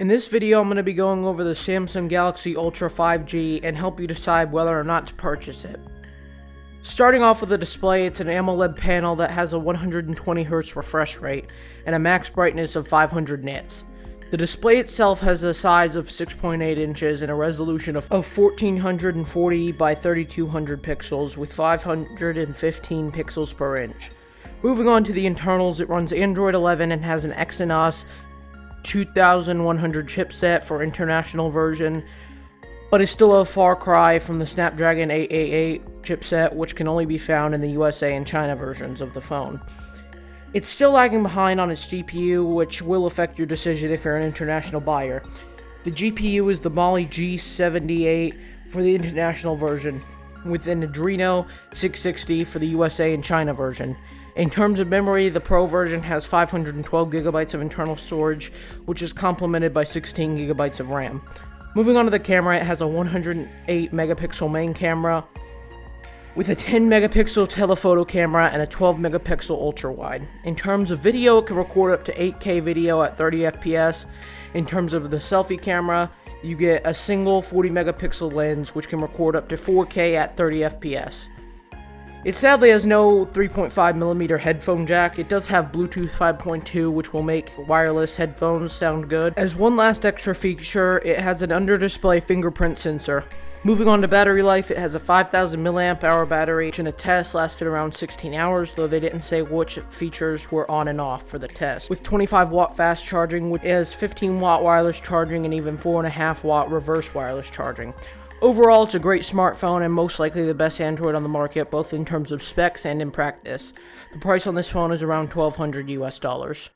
In this video, I'm going to be going over the Samsung Galaxy Ultra 5G and help you decide whether or not to purchase it. Starting off with the display, it's an AMOLED panel that has a 120Hz refresh rate and a max brightness of 500 nits. The display itself has a size of 6.8 inches and a resolution of 1440 by 3200 pixels with 515 pixels per inch. Moving on to the internals, it runs Android 11 and has an Exynos 2100 chipset for international version, but is still a far cry from the Snapdragon 888 chipset, which can only be found in the USA and China versions of the phone. It's still lagging behind on its GPU, which will affect your decision if you're an international buyer. The GPU is the Mali G78 for the international version, with an Adreno 660 for the USA and China version. In terms of memory, the Pro version has 512GB of internal storage, which is complemented by 16GB of RAM. Moving on to the camera, it has a 108MP main camera, with a 10MP telephoto camera and a 12MP ultra-wide. In terms of video, it can record up to 8K video at 30fps. In terms of the selfie camera, you get a single 40MP lens, which can record up to 4K at 30fps. It sadly has no 3.5mm headphone jack. It does have Bluetooth 5.2, which will make wireless headphones sound good. As one last extra feature, it has an under-display fingerprint sensor. Moving on to battery life, it has a 5000 mAh battery, which in a test lasted around 16 hours, though they didn't say which features were on and off for the test. With 25W fast charging, which has 15W wireless charging and even 4.5W reverse wireless charging. Overall, it's a great smartphone and most likely the best Android on the market, both in terms of specs and in practice. The price on this phone is around $1,200 US.